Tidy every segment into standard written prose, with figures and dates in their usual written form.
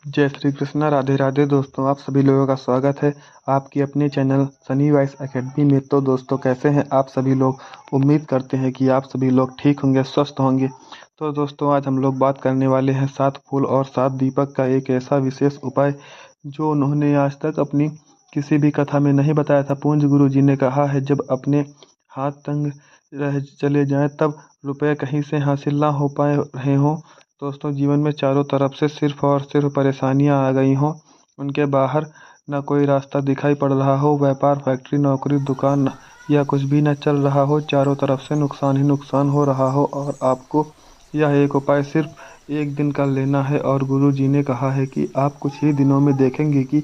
जय श्री कृष्णा, राधे राधे। दोस्तों, आप सभी लोगों का स्वागत है आपकी अपने चैनल सनी वॉइस एकेडमी में। तो दोस्तों, कैसे हैं आप सभी लोग? उम्मीद करते हैं कि आप सभी लोग ठीक होंगे, स्वस्थ होंगे। तो दोस्तों, आज हम लोग बात करने वाले हैं 7 फूल और 7 दीपक का एक ऐसा विशेष उपाय जो उन्होंने आज तक अपनी किसी भी कथा में नहीं बताया था। पूज्य गुरु जी ने कहा है, जब अपने हाथ तंग रह चले जाएं तब रुपए कहीं से हासिल ना हो पाए रहे हों। दोस्तों, जीवन में चारों तरफ से सिर्फ और सिर्फ परेशानियां आ गई हों, उनके बाहर न कोई रास्ता दिखाई पड़ रहा हो, व्यापार, फैक्ट्री, नौकरी, दुकान या कुछ भी न चल रहा हो, चारों तरफ से नुकसान ही नुकसान हो रहा हो और आपको यह एक उपाय सिर्फ एक दिन कर लेना है। और गुरु जी ने कहा है कि आप कुछ ही दिनों में देखेंगे कि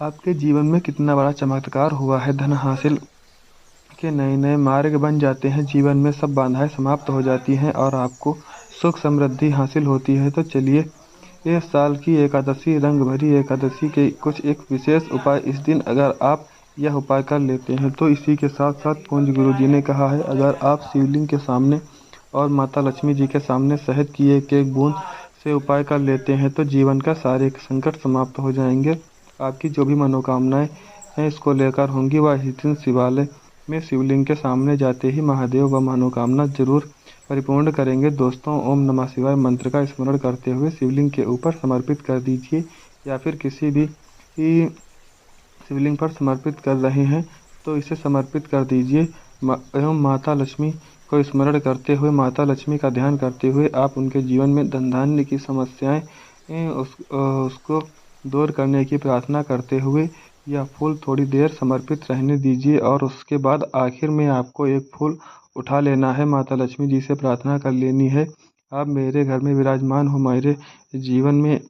आपके जीवन में कितना बड़ा चमत्कार हुआ है। धन हासिल के नए नए मार्ग बन जाते हैं, जीवन में सब बाधाएं समाप्त हो जाती हैं और आपको सुख समृद्धि हासिल होती है। तो चलिए, इस साल की एकादशी, रंग भरी एकादशी के कुछ एक विशेष उपाय इस दिन अगर आप यह उपाय कर लेते हैं तो इसी के साथ साथ पूज्य गुरु जी ने कहा है, अगर आप शिवलिंग के सामने और माता लक्ष्मी जी के सामने शहद की एक एक बूंद से उपाय कर लेते हैं तो जीवन का सारे संकट समाप्त हो जाएंगे। आपकी जो भी मनोकामनाएं हैं इसको लेकर होंगी, वह इस दिन शिवालय में शिवलिंग के सामने जाते ही महादेव वह मनोकामना जरूर परिपूर्ण करेंगे। दोस्तों, ओम नमः शिवाय मंत्र का स्मरण करते हुए शिवलिंग के ऊपर समर्पित कर दीजिए, या फिर किसी भी शिवलिंग पर समर्पित कर रहे हैं तो इसे समर्पित कर दीजिए। एवं माता लक्ष्मी को स्मरण करते हुए, माता लक्ष्मी का ध्यान करते हुए आप उनके जीवन में धन धान्य की समस्याएं उसको दूर करने की प्रार्थना करते हुए यह फूल थोड़ी देर समर्पित रहने दीजिए। और उसके बाद आखिर में आपको एक फूल उठा लेना है, माता लक्ष्मी जी से प्रार्थना कर लेनी है, आप मेरे घर में विराजमान हो, मेरे जीवन में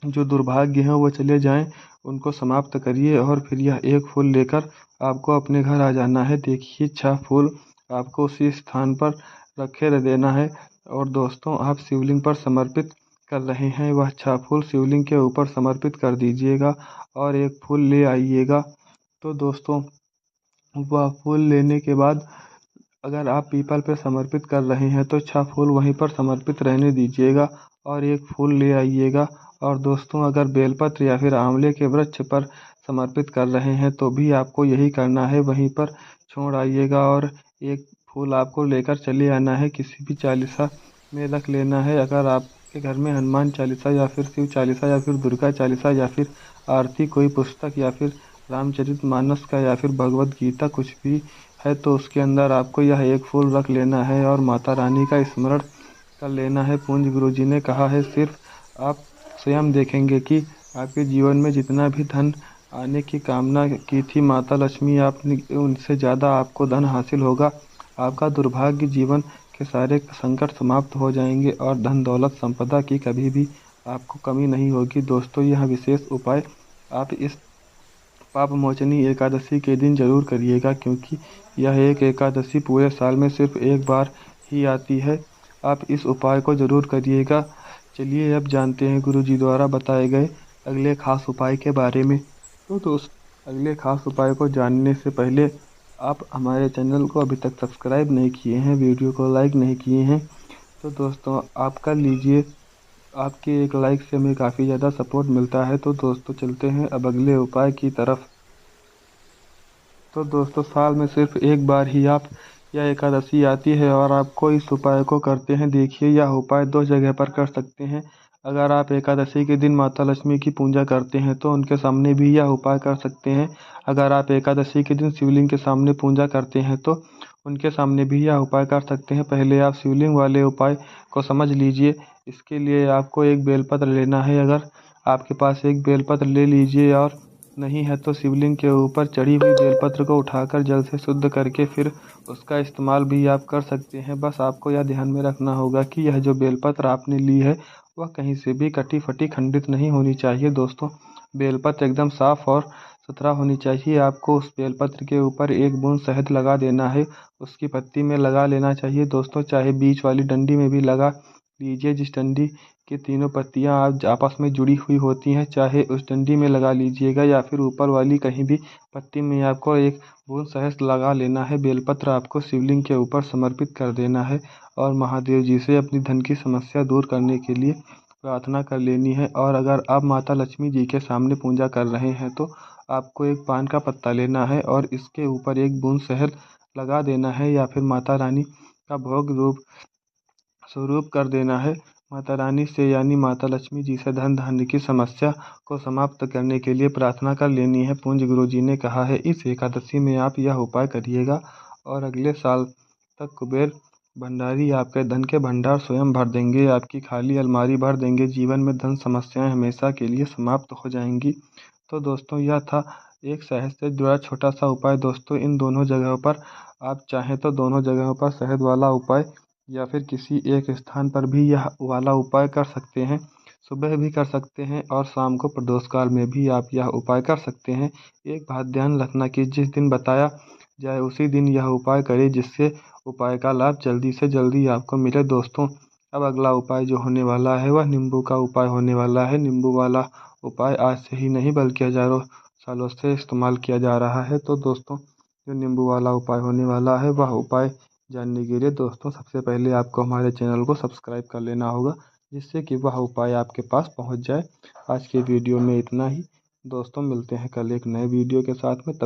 जो दुर्भाग्य हैं वो चले जाएं, उनको समाप्त करिए। और फिर यह एक फूल लेकर आपको अपने घर आ जाना है। देखिए, 6 फूल आपको उसी स्थान पर रखे रह देना है। और दोस्तों, आप शिवलिंग पर समर्पित कर रहे हैं, वह 6 फूल शिवलिंग के ऊपर समर्पित कर दीजिएगा और एक फूल ले आइएगा। तो दोस्तों, वह फूल लेने के बाद अगर आप पीपल पर समर्पित कर रहे हैं तो 6 फूल वहीं पर समर्पित रहने दीजिएगा और एक फूल ले आइएगा। और दोस्तों, अगर बेलपत्र या फिर आंवले के वृक्ष पर समर्पित कर रहे हैं तो भी आपको यही करना है, वहीं पर छोड़ आइएगा और एक फूल आपको लेकर चले आना है, किसी भी चालीसा में रख लेना है। अगर आपके घर में हनुमान चालीसा या फिर शिव चालीसा या फिर दुर्गा चालीसा या फिर आरती कोई पुस्तक या फिर रामचरितमानस का या फिर भगवत गीता कुछ भी है तो उसके अंदर आपको यह एक फूल रख लेना है और माता रानी का स्मरण कर लेना है। पूज्य गुरु जी ने कहा है, सिर्फ आप स्वयं देखेंगे कि आपके जीवन में जितना भी धन आने की कामना की थी माता लक्ष्मी आपने, उनसे ज़्यादा आपको धन हासिल होगा। आपका दुर्भाग्य जीवन के सारे संकट समाप्त हो जाएंगे और धन दौलत संपदा की कभी भी आपको कमी नहीं होगी। दोस्तों, यह विशेष उपाय आप इस पाप मोचनी एकादशी के दिन जरूर करिएगा, क्योंकि यह एक एकादशी पूरे साल में सिर्फ एक बार ही आती है। आप इस उपाय को जरूर करिएगा। चलिए, अब जानते हैं गुरु जी द्वारा बताए गए अगले खास उपाय के बारे में। तो दोस्त, अगले खास उपाय को जानने से पहले आप हमारे चैनल को अभी तक सब्सक्राइब नहीं किए हैं, वीडियो को लाइक नहीं किए हैं तो दोस्तों आप कर लीजिए। आपके एक लाइक से हमें काफ़ी ज़्यादा सपोर्ट मिलता है। तो दोस्तों, चलते हैं अब अगले उपाय की तरफ। तो दोस्तों, साल में सिर्फ एक बार ही आप यह एकादशी आती है और आपको इस उपाय को करते हैं। देखिए, यह उपाय 2 जगह पर कर सकते हैं। अगर आप एकादशी के दिन माता लक्ष्मी की पूजा करते हैं तो उनके सामने भी यह उपाय कर सकते हैं। अगर आप एकादशी के दिन शिवलिंग के सामने पूजा करते हैं तो उनके सामने भी यह उपाय कर सकते हैं। पहले आप शिवलिंग वाले उपाय को समझ लीजिए। इसके लिए आपको एक बेलपत्र लेना है। अगर आपके पास एक बेलपत्र ले लीजिए और नहीं है तो शिवलिंग के ऊपर चढ़ी हुई बेलपत्र को उठाकर जल से शुद्ध करके फिर उसका इस्तेमाल भी आप कर सकते हैं। बस आपको यह ध्यान में रखना होगा कि यह जो बेलपत्र आपने ली है वह कहीं से भी कटी फटी खंडित नहीं होनी चाहिए। दोस्तों, बेलपत्र एकदम साफ और सुथरा होनी चाहिए। आपको उस बेलपत्र के ऊपर एक बूंद शहद लगा देना है, उसकी पत्ती में लगा लेना चाहिए। दोस्तों, चाहे बीच वाली डंडी में भी लगा लीजिए, जिस डंडी की तीनों पत्तियां आप आपस में जुड़ी हुई होती हैं, चाहे उस डंडी में लगा लीजिएगा या फिर ऊपर वाली कहीं भी पत्ती में आपको एक बूंद शहद लगा लेना है। बेलपत्र आपको शिवलिंग के ऊपर समर्पित कर देना है और महादेव जी से अपनी धन की समस्या दूर करने के लिए प्रार्थना कर लेनी है। और अगर आप माता लक्ष्मी जी के सामने पूजा कर रहे हैं तो आपको एक पान का पत्ता लेना है और इसके ऊपर एक बूंद शहद लगा देना है या फिर माता रानी का भोग रूप स्वरूप कर देना है। माता रानी से यानी माता लक्ष्मी जी से धन धान्य की समस्या को समाप्त करने के लिए प्रार्थना कर लेनी है। पूज्य गुरु जी ने कहा है इस एकादशी में आप यह उपाय करिएगा और अगले साल तक कुबेर भंडारी आपके धन के भंडार स्वयं भर देंगे, आपकी खाली अलमारी भर देंगे, जीवन में धन समस्याएं हमेशा के लिए समाप्त हो जाएंगी। तो दोस्तों यह था एक शहद से जुड़ा छोटा सा उपाय। दोस्तों इन दोनों जगहों पर आप चाहें तो दोनों जगहों पर शहद वाला उपाय या फिर किसी एक स्थान पर भी यह वाला उपाय कर सकते हैं। सुबह भी कर सकते हैं और शाम को प्रदोष काल में भी आप यह उपाय कर सकते हैं। एक बात ध्यान रखना कि जिस दिन बताया जाए उसी दिन यह उपाय करें, जिससे उपाय का लाभ जल्दी से जल्दी आपको मिले। दोस्तों अब अगला उपाय जो होने वाला है वह नींबू का उपाय होने वाला है। नींबू वाला उपाय आज से ही नहीं बल्कि हजारों सालों से इस्तेमाल किया जा रहा है। तो दोस्तों जो नींबू वाला उपाय होने वाला है वह उपाय जानने के लिए दोस्तों सबसे पहले आपको हमारे चैनल को सब्सक्राइब कर लेना होगा, जिससे कि वह उपाय आपके पास पहुंच जाए। आज के वीडियो में इतना ही दोस्तों, मिलते हैं कल एक नए वीडियो के साथ में। तब